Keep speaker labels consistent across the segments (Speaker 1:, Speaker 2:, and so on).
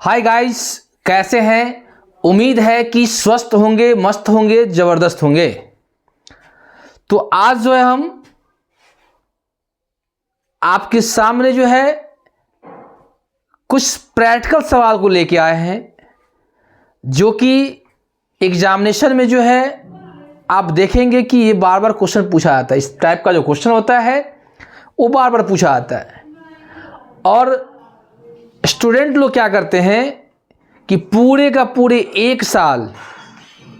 Speaker 1: Hi guys, कैसे हैं? उम्मीद है कि स्वस्थ होंगे, मस्त होंगे, ज़बरदस्त होंगे। तो आज जो है हम आपके सामने जो है कुछ प्रैक्टिकल सवाल को लेके आए हैं, जो कि एग्जामिनेशन में जो है आप देखेंगे कि ये बार बार क्वेश्चन पूछा जाता है। इस टाइप का जो क्वेश्चन होता है वो बार बार पूछा जाता है। और स्टूडेंट लोग क्या करते हैं कि पूरे का पूरे एक साल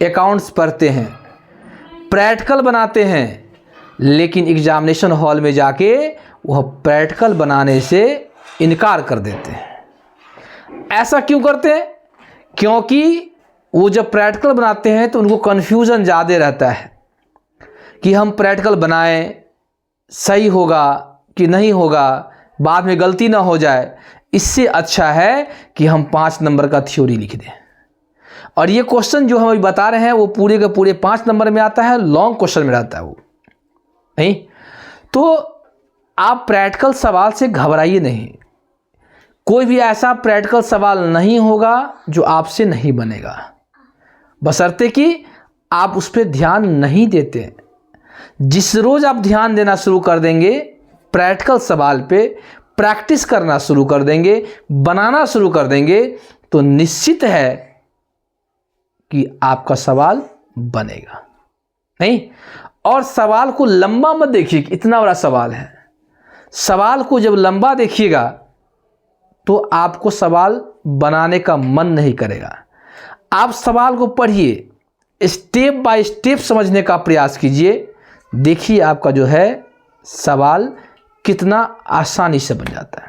Speaker 1: अकाउंट्स पढ़ते हैं, प्रैक्टिकल बनाते हैं, लेकिन एग्जामिनेशन हॉल में जाके वह प्रैक्टिकल बनाने से इनकार कर देते हैं। ऐसा क्यों करते हैं? क्योंकि वो जब प्रैक्टिकल बनाते हैं तो उनको कन्फ्यूज़न ज़्यादा रहता है कि हम प्रैक्टिकल बनाएं, सही होगा कि नहीं होगा, बाद में गलती ना हो जाए। इससे अच्छा है कि हम 5 नंबर का थ्योरी लिख दें। और ये क्वेश्चन जो हम अभी बता रहे हैं वो पूरे के पूरे 5 नंबर में आता है, लॉन्ग क्वेश्चन में रहता है वो नहीं। तो आप प्रैक्टिकल सवाल से घबराइए नहीं। कोई भी ऐसा प्रैक्टिकल सवाल नहीं होगा जो आपसे नहीं बनेगा, बशर्ते कि आप उस पर ध्यान नहीं देते। जिस रोज़ आप ध्यान देना शुरू कर देंगे, प्रैक्टिकल सवाल पे प्रैक्टिस करना शुरू कर देंगे, बनाना शुरू कर देंगे, तो निश्चित है कि आपका सवाल बनेगा नहीं। और सवाल को लंबा मत देखिए कि इतना बड़ा सवाल है। सवाल को जब लंबा देखिएगा तो आपको सवाल बनाने का मन नहीं करेगा। आप सवाल को पढ़िए, स्टेप बाय स्टेप समझने का प्रयास कीजिए। देखिए आपका जो है सवाल कितना आसानी से बन जाता है।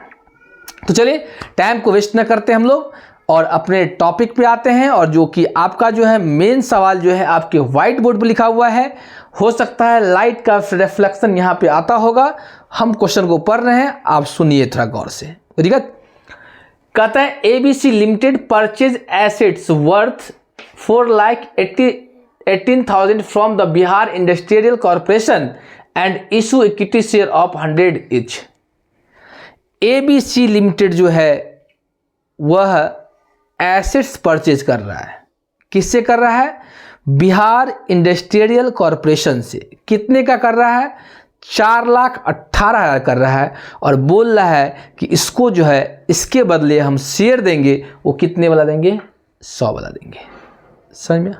Speaker 1: तो चलिए टाइम को वेस्ट न करते हम लोग और अपने टॉपिक पे आते हैं। और जो कि आपका जो है मेन सवाल जो है आपके वाइट बोर्ड पे लिखा हुआ है। हो सकता है लाइट का रिफ्लेक्शन यहाँ पे आता होगा। हम क्वेश्चन को पढ़ रहे हैं, आप सुनिए थोड़ा गौर से। ठीक है, कहता है ABC limited purchase assets worth 4,18,000 from the Bihar industrial corporation and issue equity share of 100 each. ABC limited जो है वह एसेट्स परचेज कर रहा है। किससे कर रहा है? बिहार इंडस्ट्रियल कॉर्पोरेशन से। कितने का कर रहा है? 4,18,000 कर रहा है। और बोल रहा है कि इसको जो है इसके बदले हम शेयर देंगे। वो कितने वाला देंगे? 100 वाला देंगे। समझ में?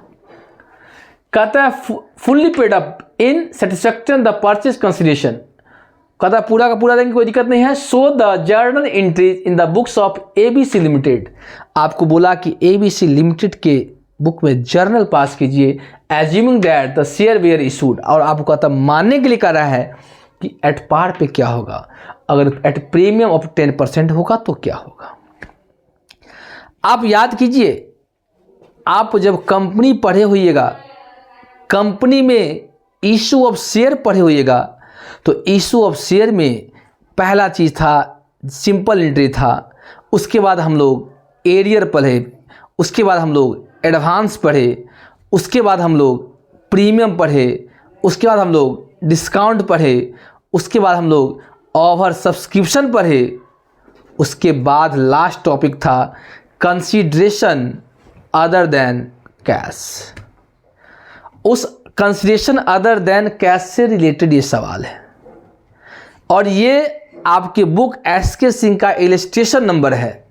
Speaker 1: कहता है fully paid up in satisfaction the purchase consideration. कहता है पूरा का पूरा देंगे, कोई दिक्कत नहीं है। So the journal entries in the books of ABC limited. आपको बोला कि ABC लिमिटेड के बुक में जर्नल पास कीजिए, assuming that the share were issued. और आपको कहता मानने के लिए कह रहा है कि एट पार पे क्या होगा, अगर एट प्रीमियम ऑफ 10% होगा तो क्या होगा। आप याद कीजिए, आप जब कंपनी पढ़े होइएगा, कंपनी में इशू ऑफ शेयर पढ़े होइएगा, तो इशू ऑफ शेयर में पहला चीज़ था सिंपल एंट्री था। उसके बाद हम लोग एरियर पढ़े, उसके बाद हम लोग एडवांस पढ़े, उसके बाद हम लोग प्रीमियम पढ़े, उसके बाद हम लोग डिस्काउंट पढ़े, उसके बाद हम लोग ओवर सब्सक्रिप्शन पढ़े, उसके बाद लास्ट टॉपिक था कंसीडरेशन अदर देन कैश। उस कंसीडरेशन अदर देन कैश से रिलेटेड ये सवाल है। और ये आपके बुक SK सिंह का इलस्ट्रेशन नंबर है।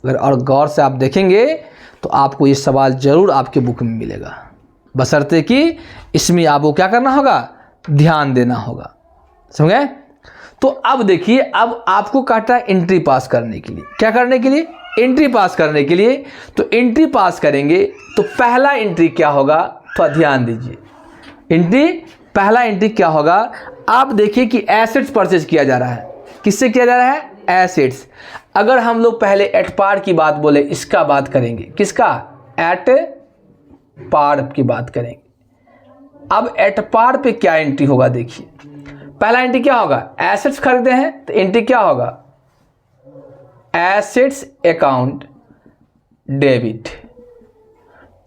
Speaker 1: अगर और गौर से आप देखेंगे तो आपको ये सवाल जरूर आपके बुक में मिलेगा, बशर्ते कि इसमें आपको क्या करना होगा? ध्यान देना होगा। समझ गए? तो अब देखिए, अब आपको कहता है एंट्री पास करने के लिए। क्या करने के लिए? एंट्री पास करने के लिए। तो एंट्री पास करेंगे तो पहला एंट्री क्या होगा? तो ध्यान दीजिए, पहला एंट्री क्या होगा? आप देखिए कि एसेट्स परचेज किया जा रहा है। किससे किया जा रहा है? एसेट्स। अगर हम लोग पहले एट पार की बात बोले, इसका बात करेंगे। किसका? एट पार की बात करेंगे। अब एट पार पे क्या एंट्री होगा? देखिए पहला एंट्री क्या होगा? एसेट्स खरीदे हैं तो एंट्री क्या होगा? Assets account debit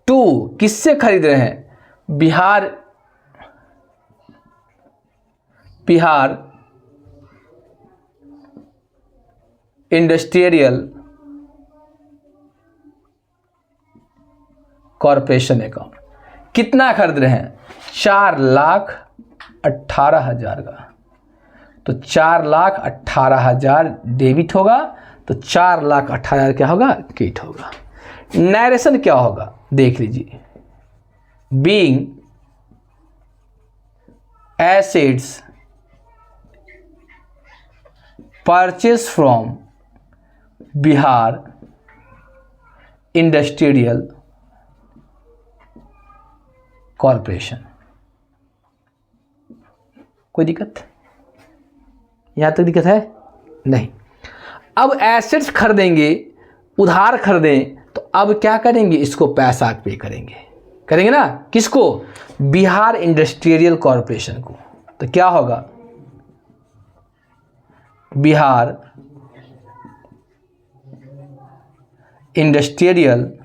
Speaker 1: to. किससे खरीद रहे हैं? Bihar industrial corporation account. कितना खरीद रहे हैं? 4,18,000 का। तो 4,18,000 डेबिट होगा, तो 4,18,000 क्या होगा? क्रेडिट होगा। नरेशन क्या होगा? देख लीजिए, being assets purchase from Bihar industrial corporation. कोई दिक्कत? यहां तक दिक्कत है? नहीं। अब एसेट्स खरीदेंगे, उधार खरीदें, तो अब क्या करेंगे? इसको पैसा पे करेंगे ना। किसको? बिहार इंडस्ट्रियल कॉरपोरेशन को। तो क्या होगा? Bihar industrial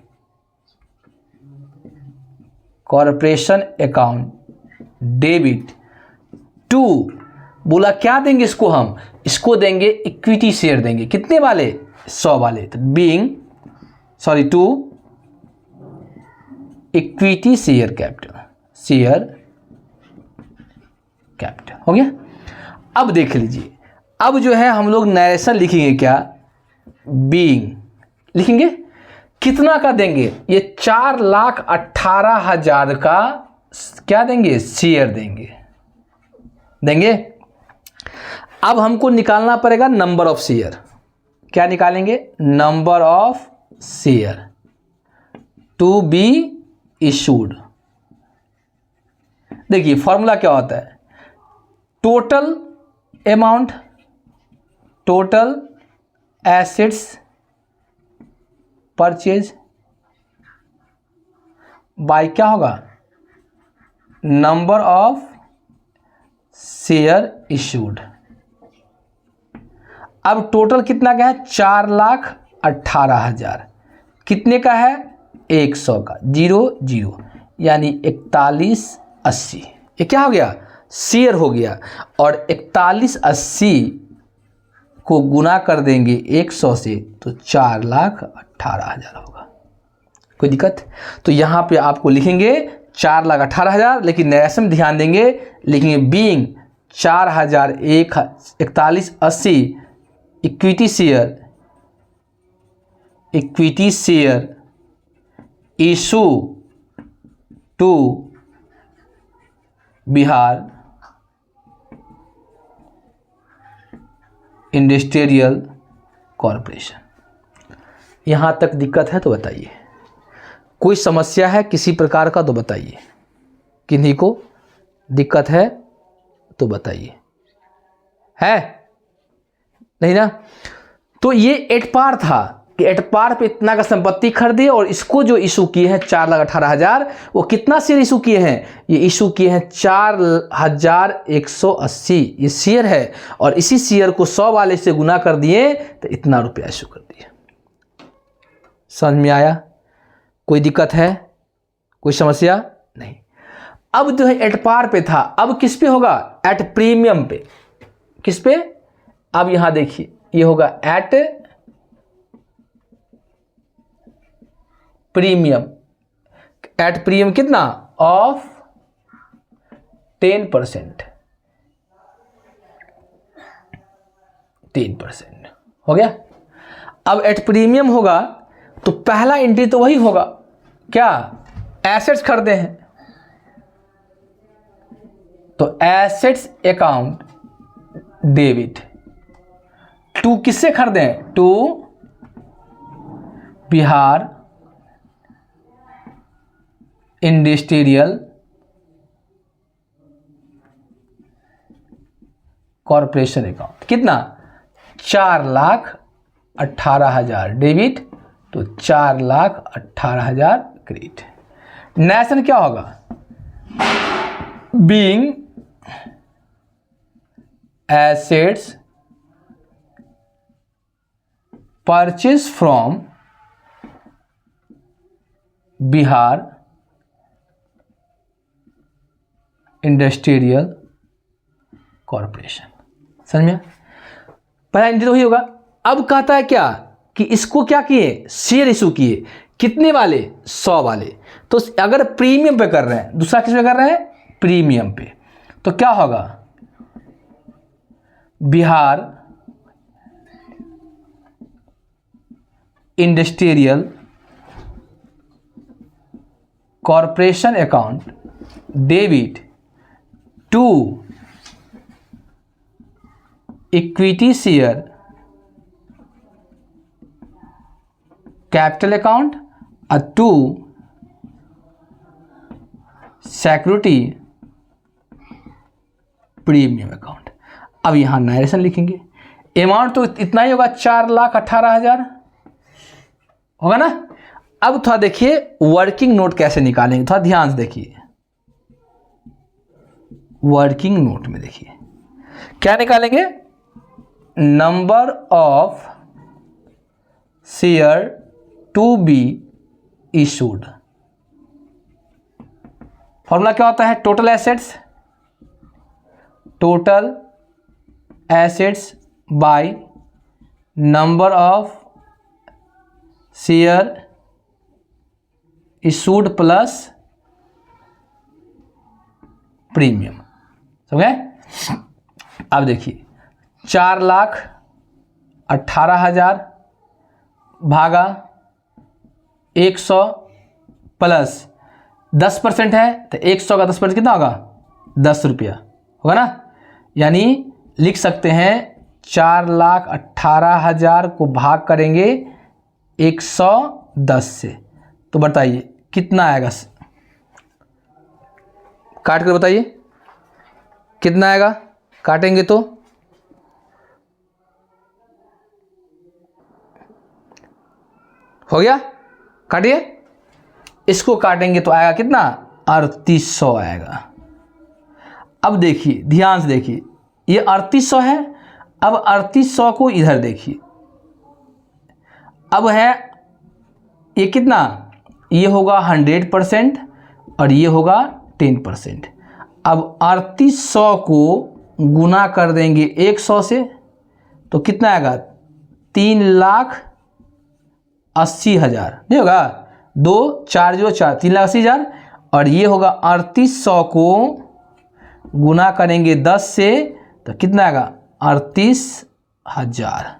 Speaker 1: corporation account debit to, बोला क्या देंगे इसको? हम इसको देंगे इक्विटी शेयर देंगे। कितने वाले? 100 वाले। तो being to equity share capital हो गया। अब देख लीजिए, अब जो है हम लोग नरेशन लिखेंगे। क्या? बीइंग लिखेंगे। कितना का देंगे? ये 4,18,000 का क्या देंगे? शेयर देंगे। अब हमको निकालना पड़ेगा नंबर ऑफ शेयर। क्या निकालेंगे? Number of share to be issued. देखिए फॉर्मूला क्या होता है? Total amount, total assets purchase by क्या होगा? Number of share issued. अब टोटल कितना का है? 4,18,000। कितने का है? 100 का। 0 यानी 4180। ये क्या हो गया? शेयर हो गया। और 4180 को गुना कर देंगे 100 से, तो 4,18,000 होगा। कोई दिक्कत? तो यहाँ पे आपको लिखेंगे 4,18,000, लेकिन नरेशन में ध्यान देंगे, लिखेंगे being 4,4180 equity share issue to Bihar industrial corporation. यहाँ तक दिक्कत है तो बताइए। कोई समस्या है किसी प्रकार का तो बताइए। किन्हीं को दिक्कत है तो बताइए। है नहीं ना? तो ये एटपार था कि एटपार पे इतना का संपत्ति खरीदे, और इसको जो इशू किए हैं 4,18,000, वो कितना शेयर इशू किए हैं? ये इशू किए हैं 4,180। ये शेयर है, और इसी शेयर को 100 वाले से गुना कर दिए तो इतना रुपया इशू कर दिए। समझ में आया? कोई दिक्कत है? कोई समस्या नहीं। अब जो है एटपार पे था, अब किस पे होगा? एट प्रीमियम पे। किस पे? अब यहां देखिए, ये होगा एट प्रीमियम। एट प्रीमियम कितना? ऑफ 10%। 10% हो गया। अब एट प्रीमियम होगा तो पहला एंट्री तो वही होगा। क्या? एसेट्स खरीदे हैं, तो एसेट्स अकाउंट डेबिट टू किससे खरीदे हैं? To Bihar industrial corporation account. कितना? 4,18,000 डेबिट, तो 4,18,000 क्रेडिट। नेशन क्या होगा? Being assets purchase from Bihar industrial corporation. समझ में? पहला एंट्री तो ही होगा। अब कहता है क्या कि इसको क्या किए? शेयर इशू किए। कितने वाले? 100 वाले। तो अगर प्रीमियम पे कर रहे हैं, दूसरा किस पे कर रहे हैं? प्रीमियम पे। तो क्या होगा? Bihar industrial corporation account debit to equity share capital account to security premium account. अब यहां नरेशन लिखेंगे। अमाउंट तो इतना ही होगा, 4,18,000 होगा ना। अब थोड़ा देखिए वर्किंग नोट कैसे निकालेंगे, थोड़ा ध्यान से देखिए। वर्किंग नोट में देखिए क्या निकालेंगे? Number of share to be issued. Formula क्या होता है? Total assets, total assets by number of share issued plus premium. समझ गए? अब देखिए 4,18,000 भागा 100 प्लस 10% है, तो 100 का 10% कितना होगा? 10 रुपया होगा ना। यानी लिख सकते हैं 4,18,000 को भाग करेंगे 110 से, तो बताइए कितना आएगा? काट कर बताइए कितना आएगा? काटेंगे तो हो गया, काटिए। इसको काटेंगे तो आएगा कितना? 3,800 आएगा। अब देखिए ध्यान से देखिए, ये 3,800 है। अब 3,800 को इधर देखिए, अब है ये कितना? ये होगा 100% और ये होगा 10%। अब 3,800 को गुना कर देंगे 100 से, तो कितना आएगा? 3,80,000 नहीं होगा? 2 4 0 4 3,80,000। और ये होगा 3,800 को गुना करेंगे 10 से, तो कितना आएगा? 38,000।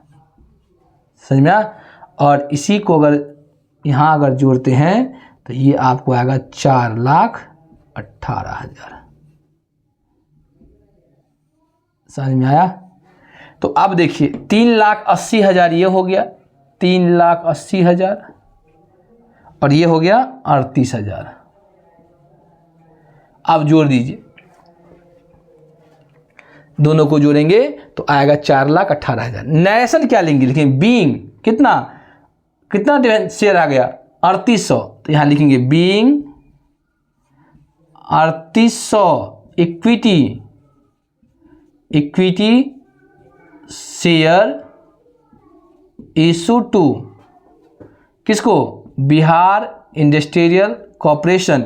Speaker 1: समझ में आया? और इसी को अगर यहाँ अगर जोड़ते हैं तो ये आपको आएगा 4,18,000। समझ में आया? तो अब देखिए 3,80,000 ये हो गया, 3,80,000 और ये हो गया 38,000। अब जोड़ दीजिए, दोनों को जोड़ेंगे तो आएगा 4,18,000। नरेशन क्या लेंगे? लिखेंगे बीइंग कितना शेयर आ गया? 3,800। तो यहां लिखेंगे being 3,800 equity share issue to किसको? बिहार इंडस्ट्रियल कॉरपोरेशन,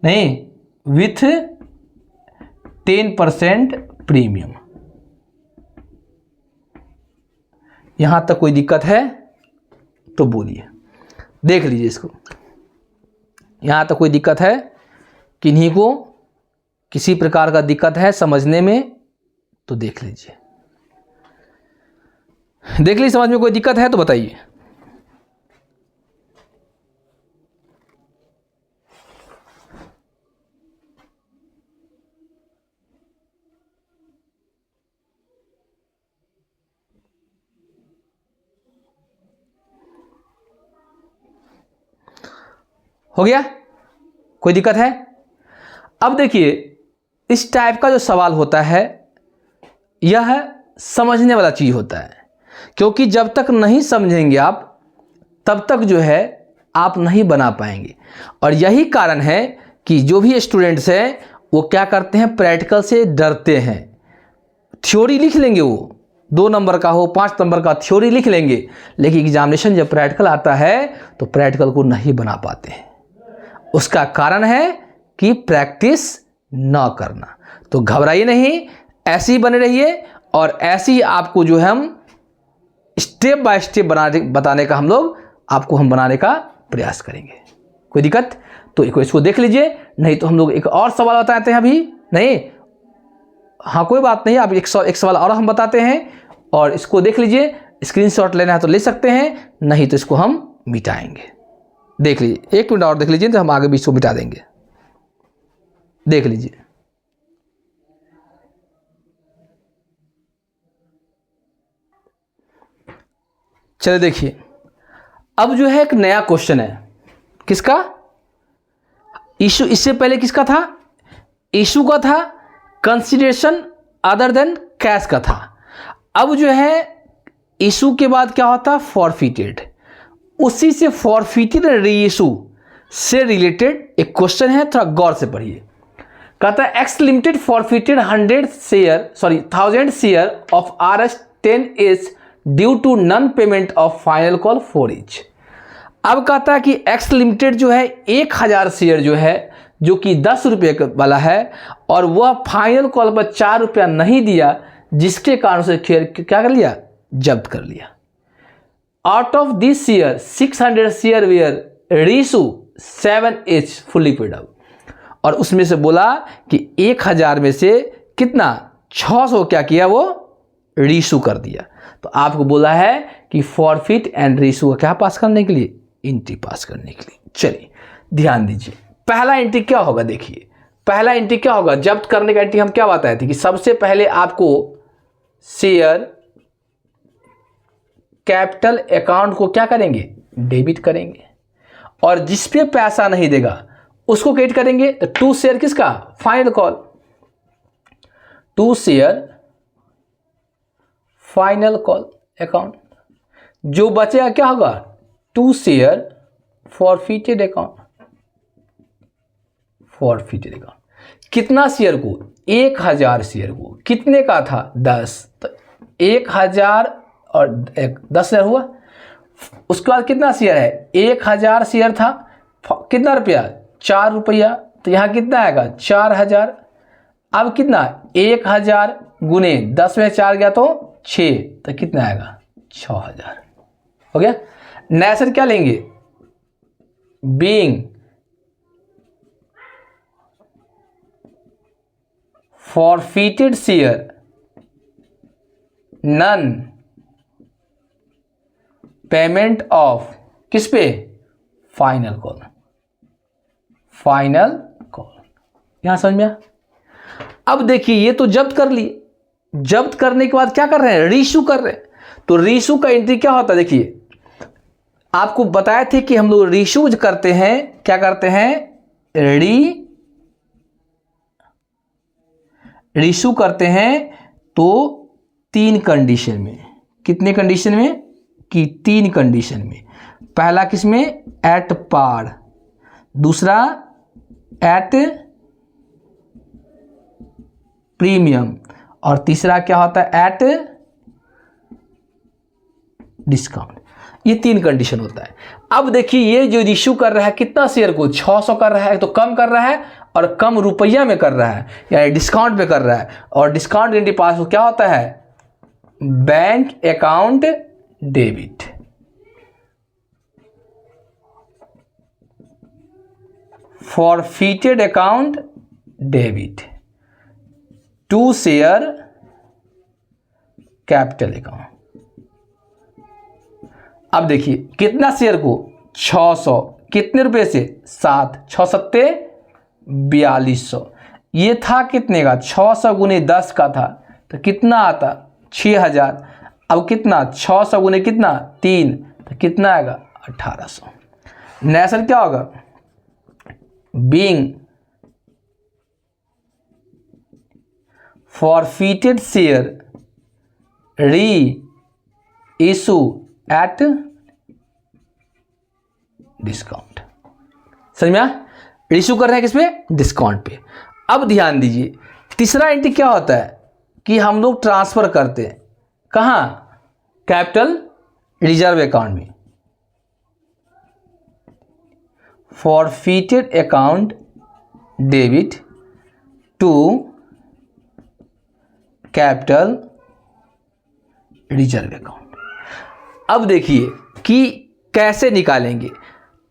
Speaker 1: नहीं, विथ 10% प्रीमियम। यहां तक कोई दिक्कत है तो बोलिए, देख लीजिए इसको। यहां तक कोई दिक्कत है? किन्हीं को किसी प्रकार का दिक्कत है समझने में तो देख लीजिए, देख लीजिए। समझ में कोई दिक्कत है तो बताइए। हो गया? कोई दिक्कत है? अब देखिए इस टाइप का जो सवाल होता है यह समझने वाला चीज होता है, क्योंकि जब तक नहीं समझेंगे आप तब तक जो है आप नहीं बना पाएंगे। और यही कारण है कि जो भी स्टूडेंट्स हैं वो क्या करते हैं? प्रैक्टिकल से डरते हैं। थ्योरी लिख लेंगे, वो 2 नंबर का हो 5 नंबर का थ्योरी लिख लेंगे, लेकिन एग्जामिनेशन जब प्रैक्टिकल आता है तो प्रैक्टिकल को नहीं बना पाते हैं। उसका कारण है कि प्रैक्टिस ना करना। तो घबराइए नहीं, ऐसे ही बने रहिए और ऐसे ही आपको जो है हम स्टेप बाय स्टेप बताने का हम बनाने का प्रयास करेंगे। कोई दिक्कत? तो इसको देख लीजिए, नहीं तो हम लोग एक और सवाल बताते हैं अभी। नहीं, हाँ कोई बात नहीं, आप एक सवाल और हम बताते हैं और इसको देख लीजिए। स्क्रीनशॉट लेना है तो ले सकते हैं, नहीं तो इसको हम मिटाएंगे। देख लीजिए, 1 मिनट और देख लीजिए तो हम आगे भी इसको मिटा देंगे। देख लीजिए, चलिए देखिए, अब जो है एक नया क्वेश्चन है। किसका? इशू। इससे पहले किसका था? इशू का था, कंसिडरेशन अदर देन कैश का था। अब जो है इशू के बाद क्या होता है? फॉरफिटेड। उसी से फॉरफिटेड री इशू से रिलेटेड एक क्वेश्चन है, थोड़ा गौर से पढ़िए। कहता है X limited forfeited 1000 share of RS10S due to non payment of final call for each. अब कहता है कि एक्स लिमिटेड जो है 1000 शेयर जो है, जो कि 10 रुपये वाला है, और वह फाइनल कॉल पर 4 रुपया नहीं दिया, जिसके कारण से शेयर क्या कर लिया? जब्त कर लिया। Out of this share 600 share were reissue 7H fully paid up. और उसमें से बोला कि 1000 में से कितना? 600 क्या किया? वो रीइशू कर दिया। तो आपको बोला है कि फॉरफिट एंड रीइशू क्या पास करने के लिए? एंट्री पास करने के लिए। चलिए ध्यान दीजिए, पहला एंट्री क्या होगा? देखिए पहला एंट्री क्या होगा? जब्त करने का एंट्री हम क्या बताए थे कि सबसे पहले आपको शेयर कैपिटल अकाउंट को क्या करेंगे? डेबिट करेंगे, और जिस पे पैसा नहीं देगा उसको क्रेडिट करेंगे। तो 2 शेयर किसका? Final call. 2 share final call account. जो बचेगा क्या होगा? 2 share forfeited account. Forfeited account कितना शेयर को? 1000 शेयर को। कितने का था? 10। तो 1000 और 10,000 हुआ। उसके बाद कितना शेयर है? 1000 शेयर था, कितना रुपया? 4 रुपया। तो यहाँ कितना आएगा? 4000। अब कितना? 1000 गुने 10 में 4 गया तो 6, तो कितना आएगा? 6000। हो गया। नया शेयर क्या लेंगे? Being forfeited share non payment of किस पे? Final call. Final call. यहां समझ में आया? अब देखिए, ये तो जब्त कर लिए। जब्त करने के बाद क्या कर रहे हैं? रीइशू कर रहे हैं। तो रीइशू का एंट्री क्या होता है? देखिए आपको बताए थे कि हम लोग रीइशू करते हैं, क्या करते हैं? रीइशू करते हैं तो 3 कंडीशन में। कितने कंडीशन में? कि 3 कंडीशन में। पहला किस में? At par. दूसरा एट प्रीमियम, और तीसरा क्या होता है? At discount. ये 3 कंडीशन होता है। अब देखिए, ये जो इशू कर रहा है कितना शेयर को? 600 कर रहा है, तो कम कर रहा है और कम रुपया में कर रहा है, यानी डिस्काउंट पे कर रहा है। और डिस्काउंट एंट्री पास क्या होता है? Bank account debit. Forfeited account debit. 2 share capital account. अब देखिए कितना शेयर को? 600। कितने रुपए से? 7। 6 सत्ते 4200। ये था कितने का? 600 गुने 10 का था, तो कितना आता? 6000। अब कितना? 600 गुने कितना? 3, तो कितना आएगा? 1800। नया शेयर क्या होगा? बीइंग फॉरफिटेड शेयर री इशू एट डिस्काउंट। समझ में आया? इशू कर रहे हैं किस पे? डिस्काउंट पे। अब ध्यान दीजिए, तीसरा एंट्री क्या होता है कि हम लोग ट्रांसफर करते हैं कहां? कैपिटल रिजर्व अकाउंट में। Forfeited account debit to capital reserve account. अब देखिए कि कैसे निकालेंगे।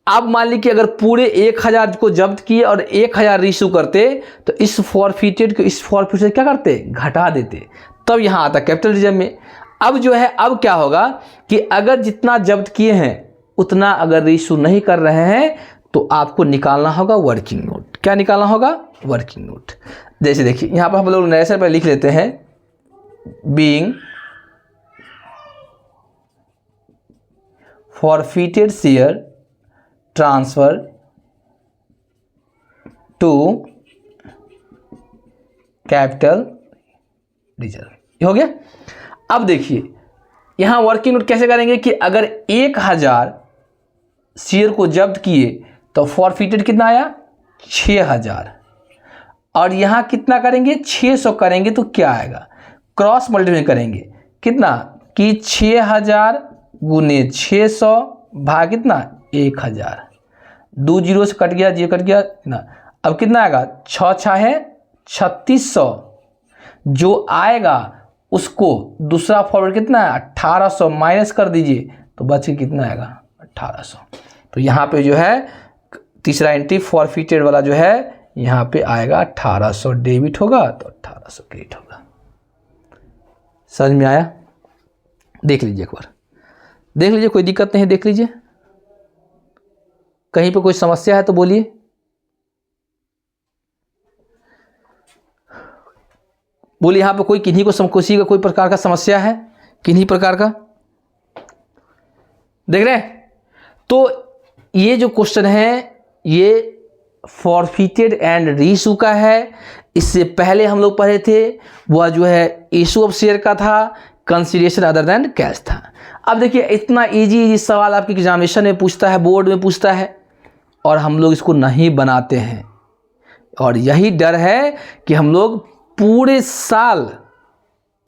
Speaker 1: अब मान लीजिए कि अगर पूरे 1000 को जब्त किए और 1000 रीइशू करते तो इस फॉरफिटेड को इस फॉरफिट से क्या करते, घटा देते, तब यहाँ आता कैपिटल रिजर्व में। अब जो है अब क्या होगा कि अगर जितना जब्त किए हैं उतना अगर रीइशू नहीं कर रहे हैं तो आपको निकालना होगा वर्किंग नोट। क्या निकालना होगा, वर्किंग नोट। जैसे देखिए यहाँ पर हम लोग नरेशन पर लिख लेते हैं, being forfeited share transfer to capital reserve. ये हो गया। अब देखिए यहां वर्किंग नोट कैसे करेंगे कि अगर 1000 शेयर को जब्त किए तो फॉरफिटेड कितना आया, 6000, और यहां कितना करेंगे, 600 करेंगे तो क्या आएगा, क्रॉस मल्टीप्लाई करेंगे कितना कि 6000 गुने 600 भाग कितना 1000, 2 जीरो से कट गया, 0 कट गया ना। अब कितना आएगा, 6 6 है 3600, जो आएगा उसको दूसरा फॉरवर्ड कितना है 1800 माइनस कर दीजिए तो बच के कितना आएगा 1800। तो यहाँ पे जो है तीसरा एंट्री फॉरफिटेड वाला जो है यहाँ पे आएगा 1800 डेबिट होगा तो 1800 क्रेडिट होगा। समझ में आया? देख लीजिए एक बार, देख लीजिए, कोई दिक्कत नहीं, देख लीजिए, कहीं पे कोई समस्या है तो बोलिए। बोलिए यहाँ पे कोई किन्हीं को किसी का कोई प्रकार का समस्या है, किन्हीं प्रकार का, देख रहे हैं? तो ये जो क्वेश्चन है ये फॉरफिटेड एंड रीइशू का है। इससे पहले हम लोग पढ़े थे वह जो है इशू ऑफ शेयर का था, कंसीडरेशन अदर देन कैश था। अब देखिए इतना इजी सवाल आपके एग्जामिनेशन में पूछता है, बोर्ड में पूछता है, और हम लोग इसको नहीं बनाते हैं, और यही डर है कि हम लोग पूरे साल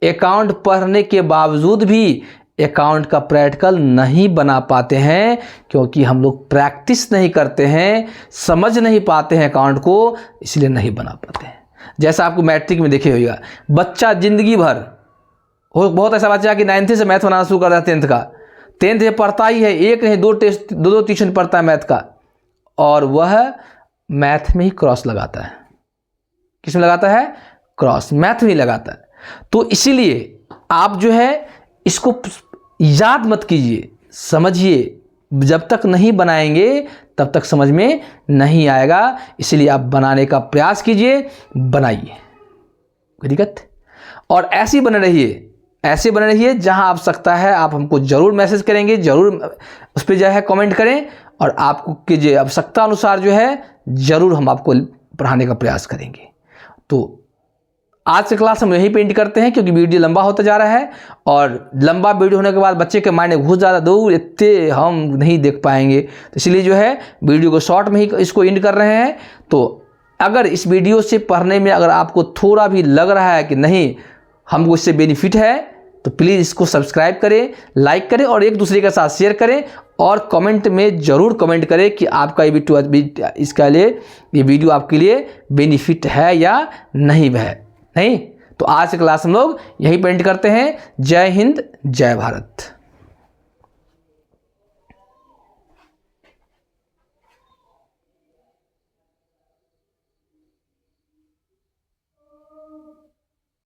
Speaker 1: अकाउंट पढ़ने के बावजूद भी अकाउंट का प्रैक्टिकल नहीं बना पाते हैं, क्योंकि हम लोग प्रैक्टिस नहीं करते हैं, समझ नहीं पाते हैं अकाउंट को, इसलिए नहीं बना पाते हैं। जैसा आपको मैट्रिक में देखे होगा, बच्चा जिंदगी भर बहुत ऐसा बच्चा कि 9th से मैथ बनाना शुरू कर देता है, 10th से पढ़ता ही है, एक नहीं दो ट्यूशन पढ़ता है मैथ का, और वह मैथ में ही क्रॉस लगाता है। किस में लगाता है, क्रॉस, मैथ में ही लगाता है। तो इसीलिए आप जो है इसको याद मत कीजिए, समझिए, जब तक नहीं बनाएंगे तब तक समझ में नहीं आएगा, इसलिए आप बनाने का प्रयास कीजिए, बनाइए, कोई दिक्कत। और ऐसे बने रहिए, ऐसे बने रहिए, जहां आप सकता है आप हमको जरूर मैसेज करेंगे, जरूर उस पर जो है कमेंट करें, और आपको कीजिए आवश्यकता अनुसार जो है जरूर हम आपको पढ़ाने का प्रयास करेंगे। तो आज से क्लास हम यहीं पे एंड करते हैं, क्योंकि वीडियो लंबा होता जा रहा है, और लंबा वीडियो होने के बाद बच्चे के माइंड में घुस ज़्यादा दूर इतने हम नहीं देख पाएंगे, तो इसलिए जो है वीडियो को शॉर्ट में ही इसको एंड कर रहे हैं। तो अगर इस वीडियो से पढ़ने में अगर आपको थोड़ा भी लग रहा है कि नहीं हमको इससे बेनिफिट है, तो प्लीज़ इसको सब्सक्राइब करें, लाइक करें, और एक दूसरे के साथ शेयर करें, और कमेंट में ज़रूर कमेंट करें कि आपका ये इसके लिए ये वीडियो आपके लिए बेनिफिट है या नहीं है। नहीं तो आज की क्लास हम लोग यही पेंट करते हैं। जय हिंद, जय भारत।